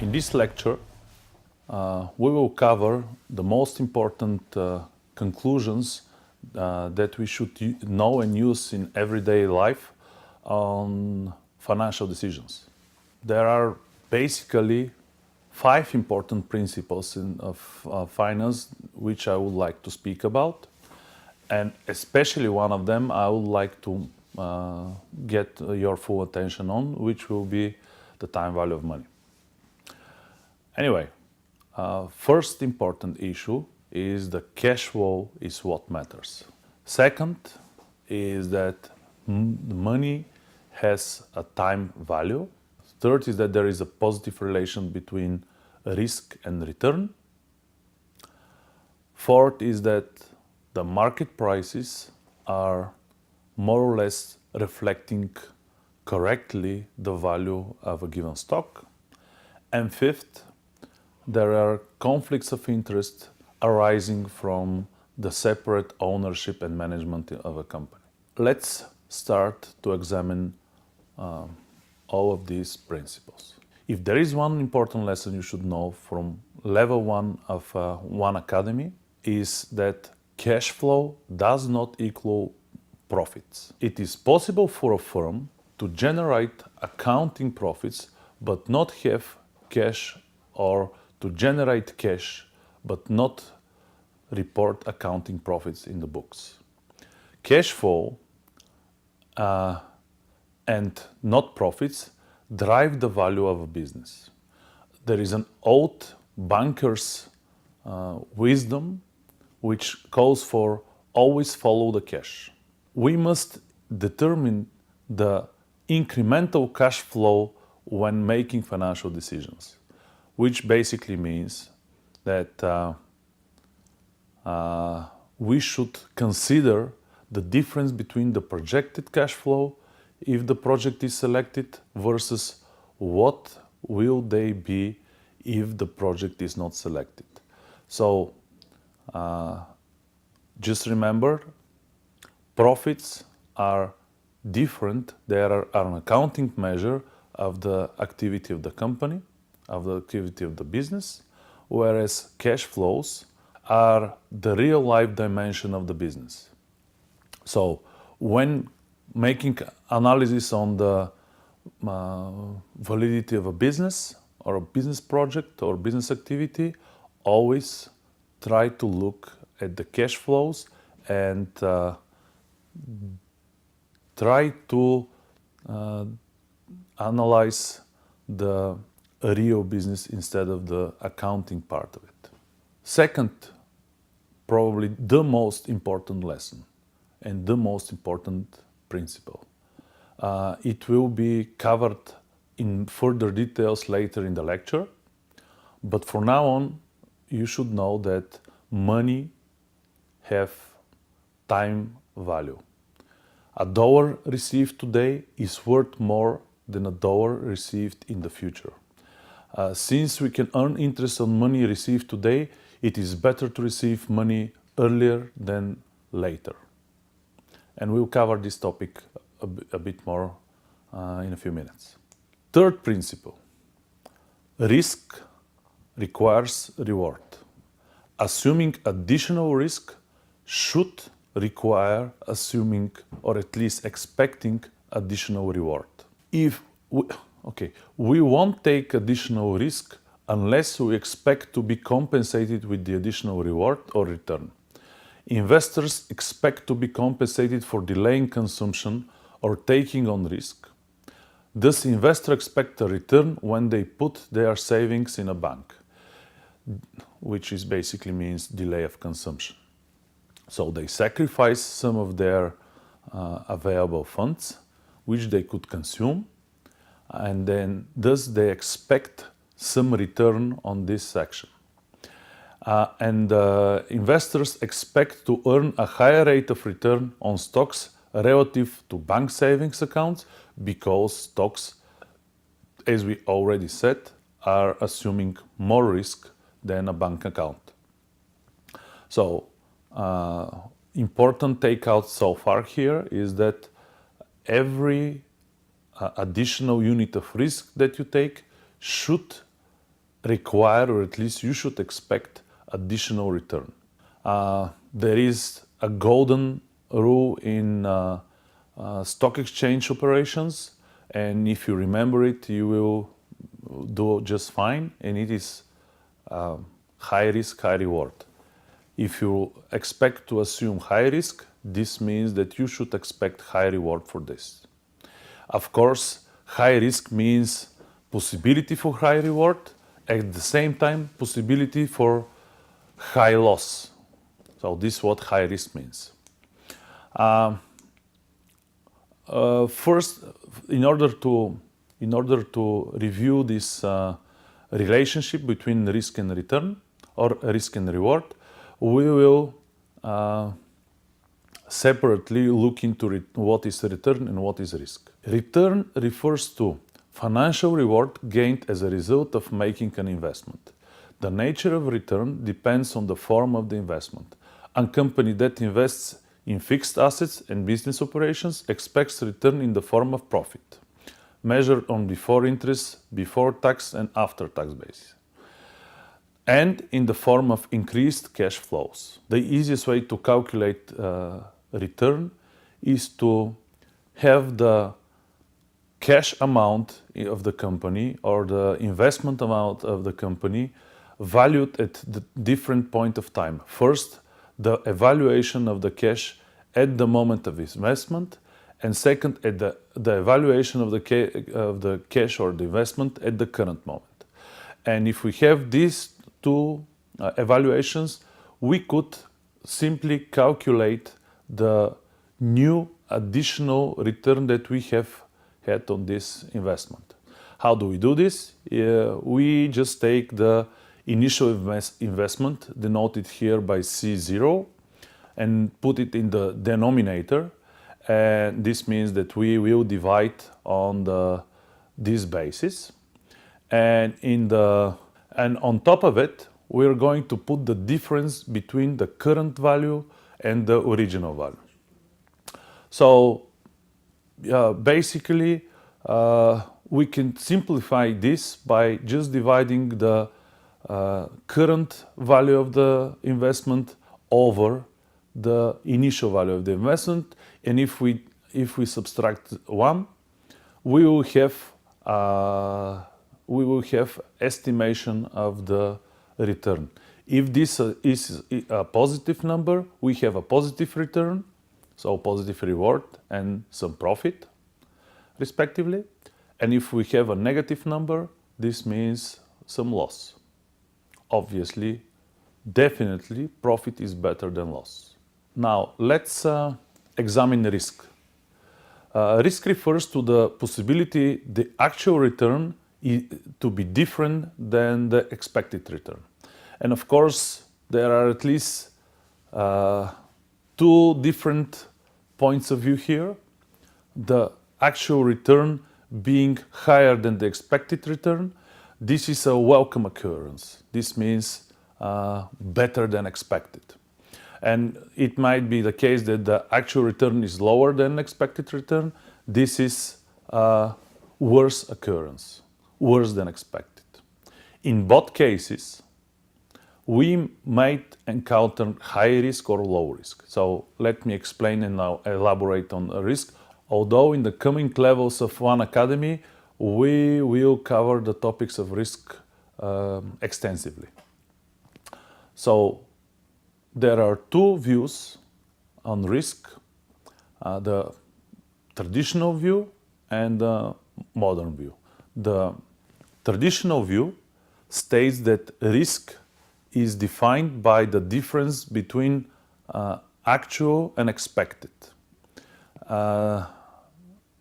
In this lecture, we will cover the most important conclusions that we should know and use in everyday life on financial decisions. There are basically 5 important principles of finance which I would like to speak about, and especially one of them I would like to get your full attention on, which will be the time value of money. Anyway, first important issue is the cash flow is what matters. Second is that money has a time value. Third is that there is a positive relation between risk and return. Fourth is that the market prices are more or less reflecting correctly the value of a given stock. And fifth, there are conflicts of interest arising from the separate ownership and management of a company. Let's start to examine all of these principles. If there is one important lesson you should know from level 1 of One Academy, is that cash flow does not equal profits. It is possible for a firm to generate accounting profits but not have cash, or to generate cash but not report accounting profits in the books. Cash flow and not profits drive the value of a business. There is an old banker's wisdom which calls for always follow the cash. We must determine the incremental cash flow when making financial decisions, which basically means that we should consider the difference between the projected cash flow if the project is selected versus what will they be if the project is not selected. So just remember, profits are different. They are an accounting measure of the activity of the company, of the activity of the business, whereas cash flows are the real life dimension of the business. So when making analysis on the validity of a business or a business project or business activity, always try to look at the cash flows and try to analyze the real business instead of the accounting part of it. Second, probably the most important lesson and the most important principle. It will be covered in further details later in the lecture, but for now on, you should know that money have time value. $1 received today is worth more than $1 received in the future. Since we can earn interest on money received today, it is better to receive money earlier than later. And we'll cover this topic a bit more in a few minutes. Third principle, risk requires reward. Assuming additional risk should require assuming or at least expecting additional reward. We won't take additional risk unless we expect to be compensated with the additional reward or return. Investors expect to be compensated for delaying consumption or taking on risk. Thus, investors expect a return when they put their savings in a bank, which is basically means delay of consumption. So they sacrifice some of their available funds, which they could consume, and then thus they expect some return on this action. Investors expect to earn a higher rate of return on stocks relative to bank savings accounts because stocks, as we already said, are assuming more risk than a bank account. So, important takeout so far here is that every additional unit of risk that you take should require, or at least you should expect, additional return. There is a golden rule in stock exchange operations, and if you remember it, you will do just fine, and it is high risk, high reward. If you expect to assume high risk, this means that you should expect high reward for this. Of course, high risk means possibility for high reward, at the same time possibility for high loss. So this is what high risk means. First, in order to review this relationship between risk and return, or risk and reward, we will separately look into what is return and what is risk. Return refers to financial reward gained as a result of making an investment. The nature of return depends on the form of the investment. A company that invests in fixed assets and business operations expects return in the form of profit, measured on before interest, before tax and after tax basis, and in the form of increased cash flows. The easiest way to calculate return is to have the cash amount of the company or the investment amount of the company valued at the different point of time. First, the evaluation of the cash at the moment of investment, and second, at the evaluation of the cash or the investment at the current moment. And if we have these two evaluations, we could simply calculate the new additional return that we have had on this investment. How do we do this? We just take the initial investment, denoted here by C0, and put it in the denominator. And this means that we will divide on this basis. And on top of it, we're going to put the difference between the current value and the original value. So basically, we can simplify this by just dividing the current value of the investment over the initial value of the investment, and if we subtract 1, we will have estimation of the return. If this is a positive number, we have a positive return, so positive reward and some profit, respectively. And if we have a negative number, this means some loss. Obviously, definitely, profit is better than loss. Now, let's examine risk. Risk refers to the possibility the actual return to be different than the expected return. And of course, there are at least two different points of view here. The actual return being higher than the expected return, this is a welcome occurrence. This means better than expected. And it might be the case that the actual return is lower than expected return. This is a worse occurrence, worse than expected. In both cases, we might encounter high risk or low risk. So let me explain and now elaborate on risk. Although in the coming levels of One Academy, we will cover the topics of risk extensively. So there are two views on risk, the traditional view and the modern view. The traditional view states that risk is defined by the difference between actual and expected,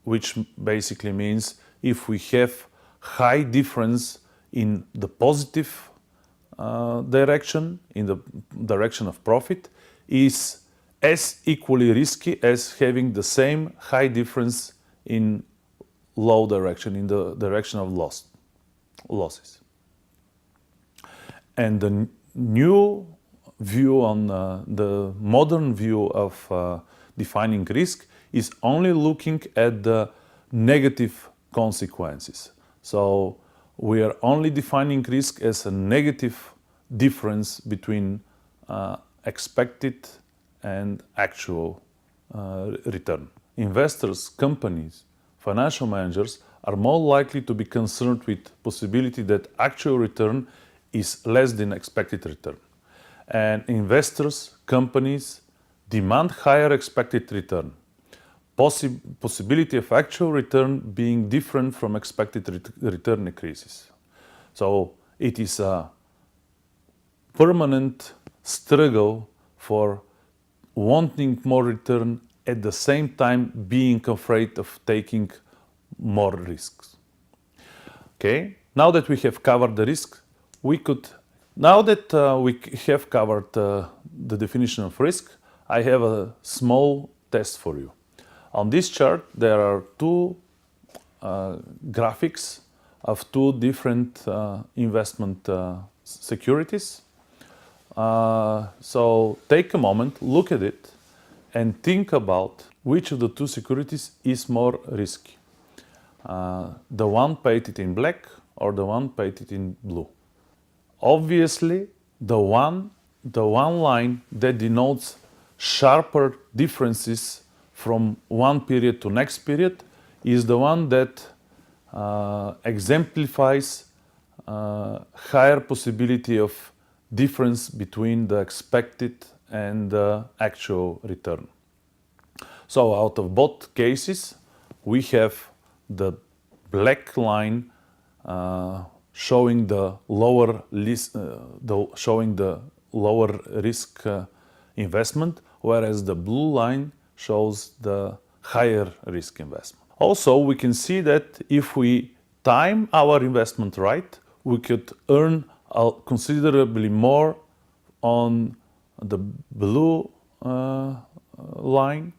which basically means if we have high difference in the positive direction, in the direction of profit, is as equally risky as having the same high difference in low direction, in the direction of losses. And the new view on the modern view of defining risk is only looking at the negative consequences. So we are only defining risk as a negative difference between expected and actual return. Investors, companies, financial managers are more likely to be concerned with possibility that actual return is less than expected return. And investors, companies demand higher expected return. Possibility of actual return being different from expected return increases. So it is a permanent struggle for wanting more return at the same time being afraid of taking more risks. Okay, now that we have covered the risk, we have covered the definition of risk, I have a small test for you. On this chart, there are two graphics of two different investment securities. So take a moment, look at it, and think about which of the two securities is more risky. The one painted in black or the one painted in blue. Obviously, the one line that denotes sharper differences from one period to next period is the one that exemplifies higher possibility of difference between the expected and the actual return. So out of both cases, we have the black line showing the lower risk investment, whereas the blue line shows the higher risk investment. Also, we can see that if we time our investment right, we could earn considerably more on the blue line.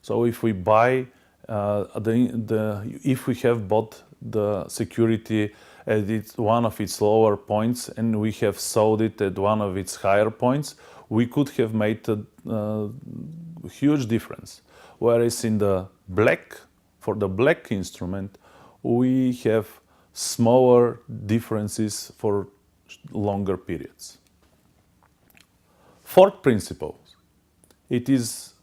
So if we buy if we have bought the security at one of its lower points and we have sold it at one of its higher points, we could have made a huge difference. Whereas in the black, for the black instrument, we have smaller differences for longer periods. Fourth principle, it is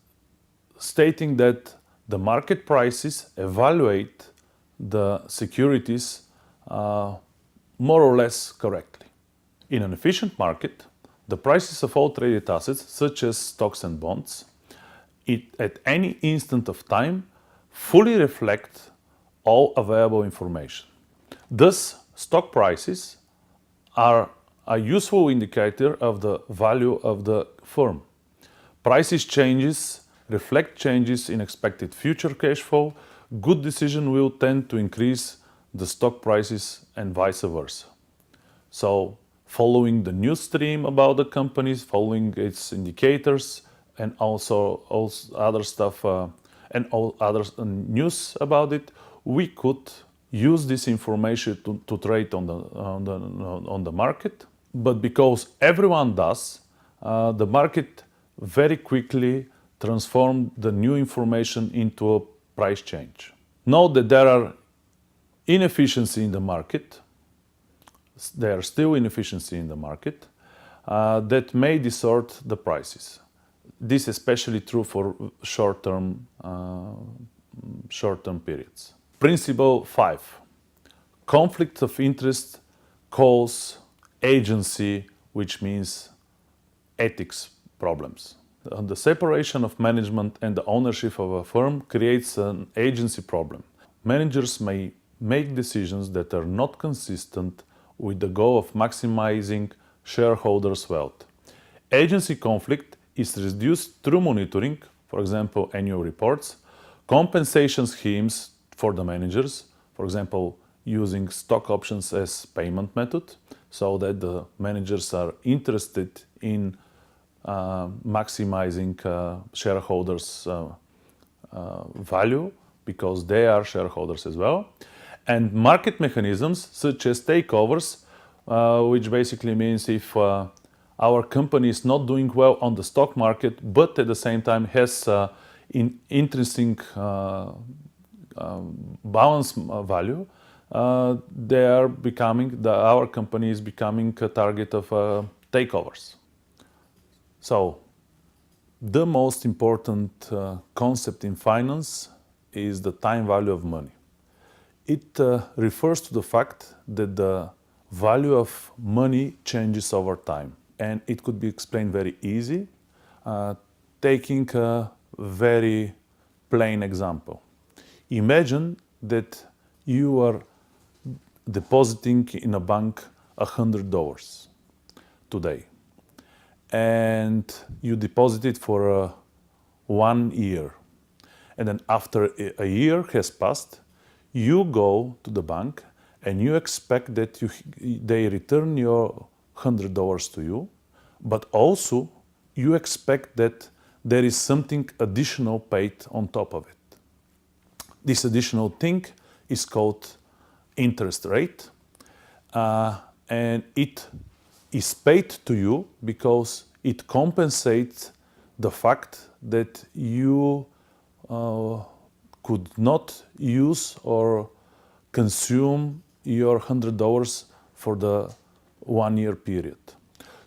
stating that the market prices evaluate the securities more or less correctly. In an efficient market, the prices of all traded assets, such as stocks and bonds, at any instant of time, fully reflect all available information. Thus, stock prices are a useful indicator of the value of the firm. Prices changes reflect changes in expected future cash flow. Good decision will tend to increase the stock prices and vice versa. So, following the news stream about the companies, following its indicators, and also other stuff and all other news about it, we could use this information to trade on the market. But because everyone does, the market very quickly transformed the new information into a price change. Note that there are inefficiency in the market. There are still inefficiency in the market that may distort the prices. This is especially true for short-term periods. Principle 5. Conflict of interest calls agency, which means ethics problems. The separation of management and the ownership of a firm creates an agency problem. Managers may make decisions that are not consistent with the goal of maximizing shareholders' wealth. Agency conflict is reduced through monitoring, for example, annual reports, compensation schemes for the managers, for example, using stock options as payment method, so that the managers are interested in maximizing shareholders' value because they are shareholders as well. And market mechanisms such as takeovers, which basically means if our company is not doing well on the stock market, but at the same time has intrinsic balance value, our company is becoming a target of takeovers. So, the most important concept in finance is the time value of money. It refers to the fact that the value of money changes over time. And it could be explained very easy, taking a very plain example. Imagine that you are depositing in a bank $100 today, and you deposit it for 1 year. And then after a year has passed, you go to the bank and you expect that they return your $100 to you, but also you expect that there is something additional paid on top of it. This additional thing is called interest rate, and it is paid to you because it compensates the fact that you could not use or consume your $100 for the 1 year period.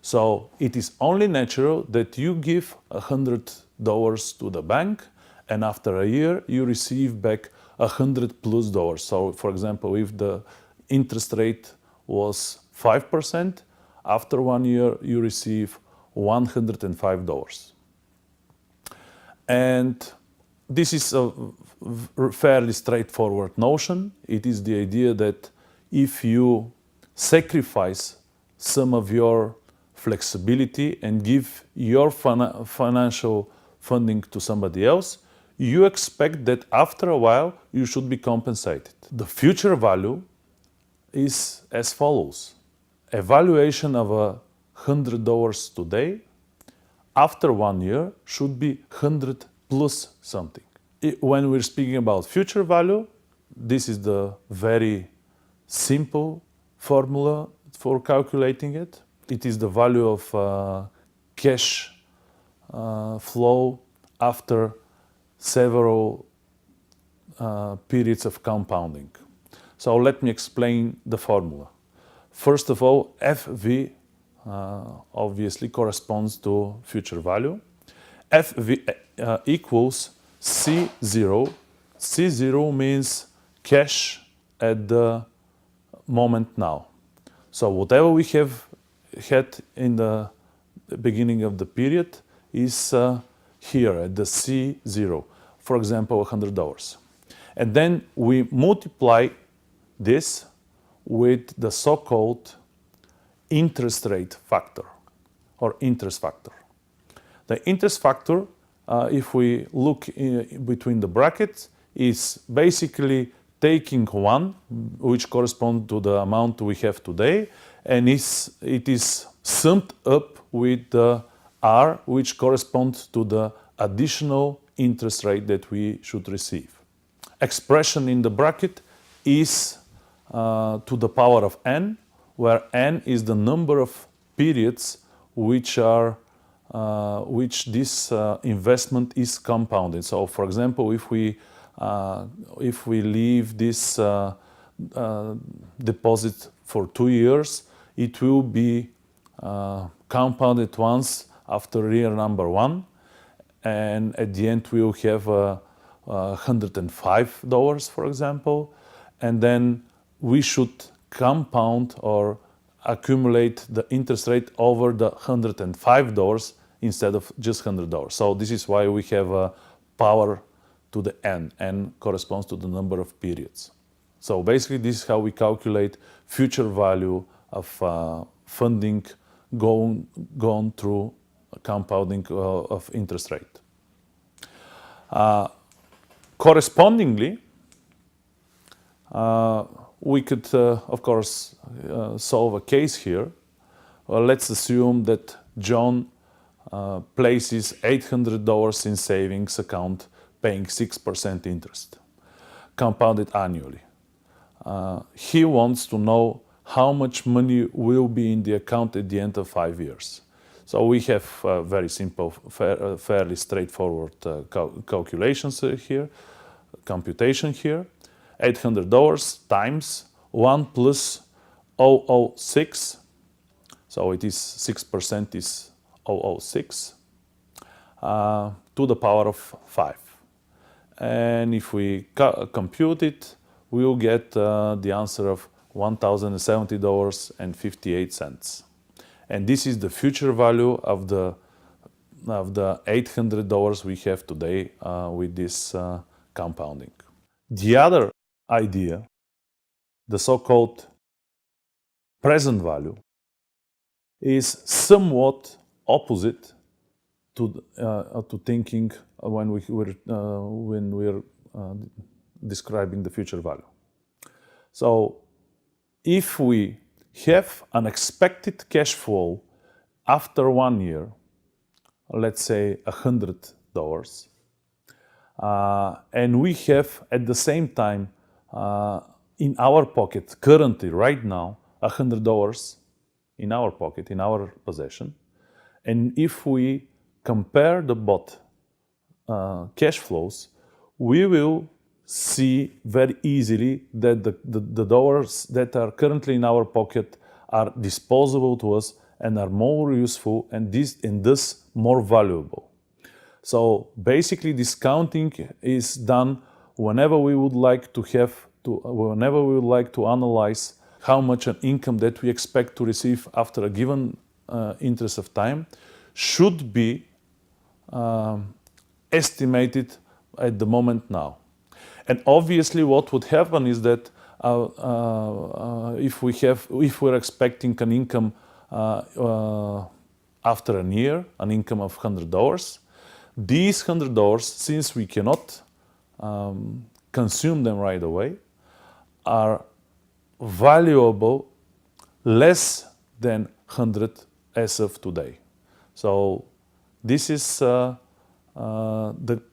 So it is only natural that you give $100 to the bank, and after a year you receive back $100+. So, for example, if the interest rate was 5%, after 1 year you receive $105. And this is a fairly straightforward notion. It is the idea that if you sacrifice some of your flexibility and give your financial funding to somebody else, you expect that after a while you should be compensated. The future value is as follows. A valuation of $100 today, after 1 year, should be 100 plus something. When we're speaking about future value, this is the very simple formula for calculating it. It is the value of cash flow after several periods of compounding. So let me explain the formula. First of all, FV obviously corresponds to future value. FV equals C0. C0 means cash at the moment now. So whatever we have had in the beginning of the period is here at the C0. For example, $100. And then we multiply this with the so-called interest rate factor or interest factor. The interest factor, if we look between the brackets, is basically taking 1, which corresponds to the amount we have today, and it is summed up with the R, which corresponds to the additional interest rate that we should receive. Expression in the bracket is to the power of n, where n is the number of periods which this investment is compounded. So, for example, if we leave this deposit for 2 years, it will be compounded once after year number 1, and at the end we will have $105, for example, and then we should compound or accumulate the interest rate over the $105 instead of just $100. So this is why we have a power to the n. N corresponds to the number of periods. So basically this is how we calculate future value of funding gone through compounding of interest rate. Correspondingly, we could, of course, solve a case here. Let's assume that John places $800 in savings account paying 6% interest, compounded annually. He wants to know how much money will be in the account at the end of 5 years. So we have very simple, fairly straightforward computation here. $800 times 1 plus 0.006, so it is 6% is 0.006 to the power of 5. And if we compute it, we will get the answer of $1,070.58. And this is the future value of the $800 we have today with this compounding. The other idea, the so-called present value, is somewhat opposite to thinking when we're describing the future value. So if we have an expected cash flow after 1 year, let's say $100, and we have at the same time in our pocket currently right now $100 in our pocket, in our possession, and if we compare the both cash flows, we will see very easily that the dollars that are currently in our pocket are disposable to us and are more useful and thus more valuable. So basically discounting is done whenever we would like to analyze how much an income that we expect to receive after a given interest of time should be estimated at the moment now. And obviously what would happen is that if we're expecting an income after a year, an income of $100, these $100, since we cannot consume them right away, are valuable less than 100 as of today. So this is the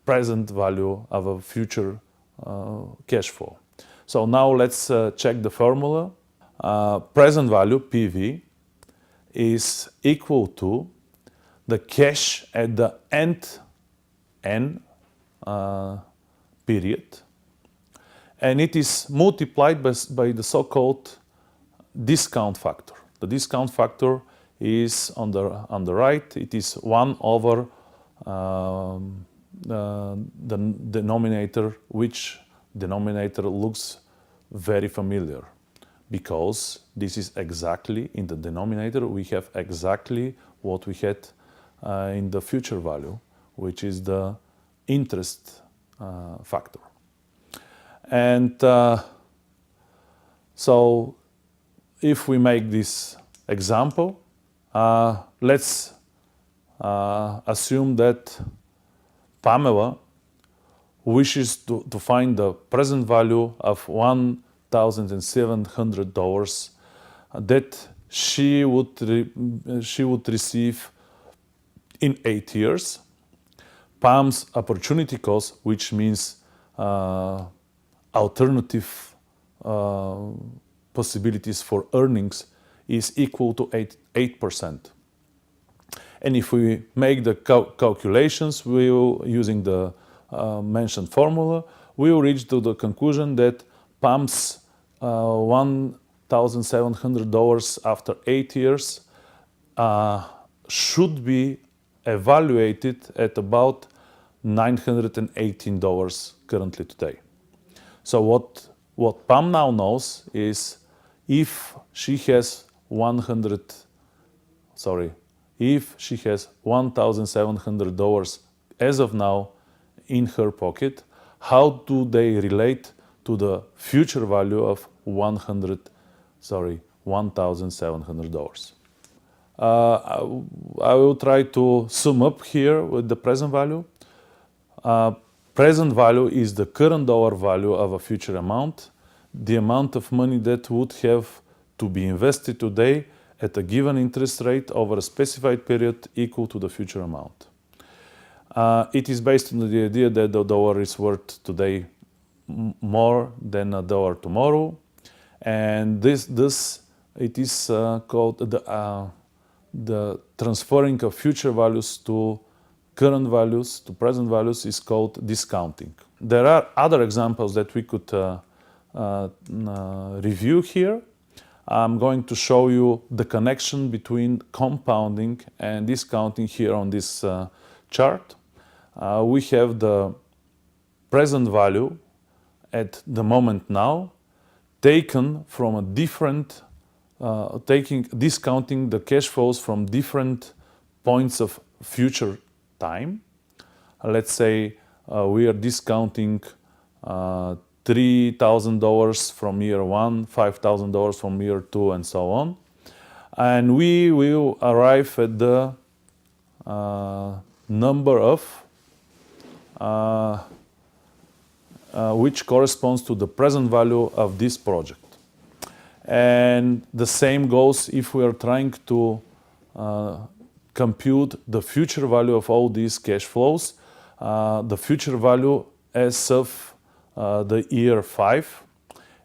present value of a future cash flow. So now let's check the formula. Present value, PV, is equal to the cash at the end N period, and it is multiplied by the so-called discount factor. The discount factor is on the right. It is 1 over the denominator, which denominator looks very familiar because this is exactly in the denominator we have exactly what we had in the future value, which is the interest factor. And so if we make this example, let's assume that Pamela wishes to find the present value of $1,700 that she would receive in 8 years. Pam's opportunity cost, which means alternative possibilities for earnings, is equal to 8%. And if we make the calculations using the mentioned formula, we will reach to the conclusion that Pam's $1,700 after 8 years should be evaluated at about $918 currently today. So what Pam now knows is if she has $1,700 as of now in her pocket, how do they relate to the future value of $1,700? I will try to sum up here with the present value. Present value is the current dollar value of a future amount, the amount of money that would have to be invested today at a given interest rate over a specified period equal to the future amount. It is based on the idea that the dollar is worth today more than a dollar tomorrow, and it is called the transferring of future values to current values, to present values, is called discounting. There are other examples that we could review here. I'm going to show you the connection between compounding and discounting here on this chart. We have the present value at the moment now taken from a different, discounting the cash flows from different points of future time. Let's say we are discounting $3,000 from year one, $5,000 from year two, and so on. And we will arrive at the number of which corresponds to the present value of this project. And the same goes if we are trying to compute the future value of all these cash flows, the future value as of the year 5.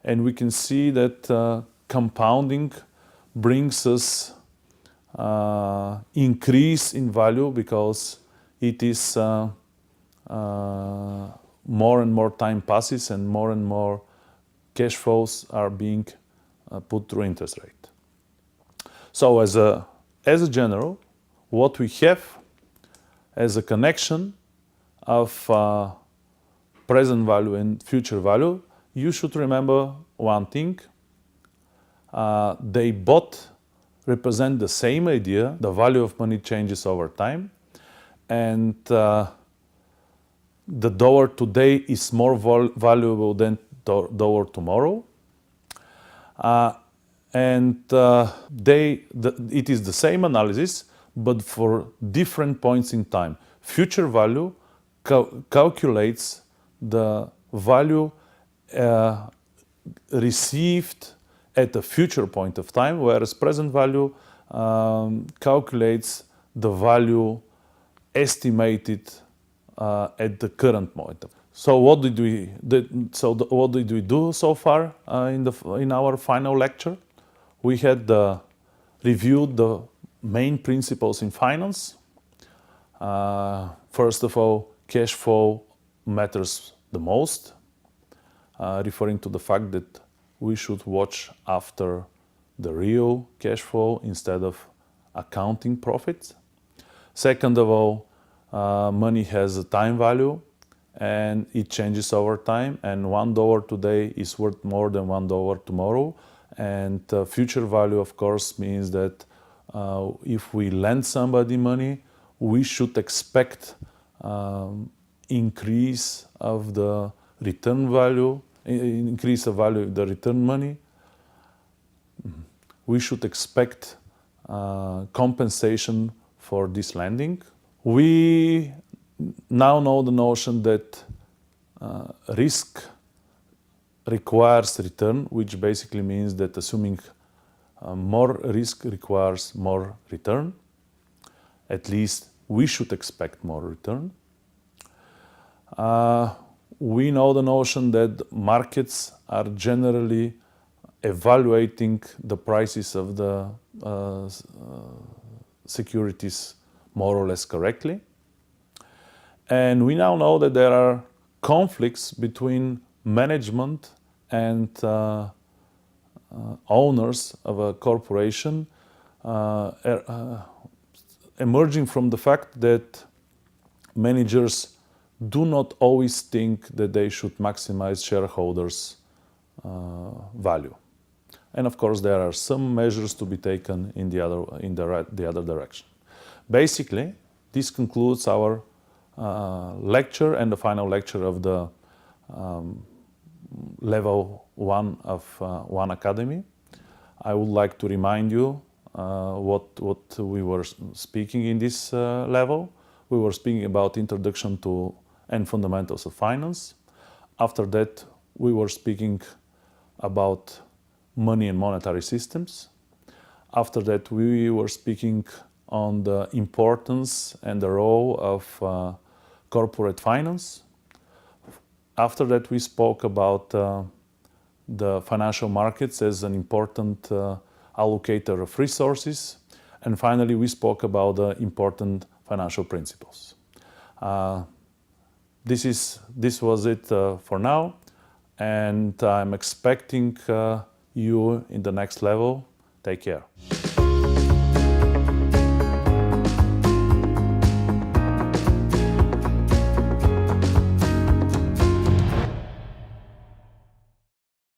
And we can see that compounding brings us increase in value because it is more and more time passes and more cash flows are being put through interest rate. So as a general, what we have as a connection of present value and future value, you should remember one thing. They both represent the same idea. The value of money changes over time, and the dollar today is more valuable than dollar tomorrow. It is the same analysis, but for different points in time. Future value calculates the value received at a future point of time, whereas present value calculates the value estimated at the current moment. So what did we do so far in our final lecture? We had reviewed the main principles in finance. First of all, cash flow matters the most, referring to the fact that we should watch after the real cash flow instead of accounting profits. Second of all, money has a time value and it changes over time, and $1 today is worth more than $1 tomorrow. And future value, of course, means that if we lend somebody money, we should expect increase of the return value, increase of value of the return money. We should expect compensation for this lending. We now know the notion that risk requires return, which basically means that assuming more risk requires more return. At least we should expect more return. We know the notion that markets are generally evaluating the prices of the securities more or less correctly. And we now know that there are conflicts between management and owners of a corporation emerging from the fact that managers do not always think that they should maximize shareholders' value. And of course, there are some measures to be taken in the other direction. Basically, this concludes our lecture and the final lecture of the level 1 of One Academy. I would like to remind you what we were speaking in this level. We were speaking about introduction to and fundamentals of finance. After that, we were speaking about money and monetary systems. After that, we were speaking on the importance and the role of corporate finance. After that, we spoke about the financial markets as an important allocator of resources. And finally, we spoke about the important financial principles. This was it for now. and I'm expecting you in the next level. Take care.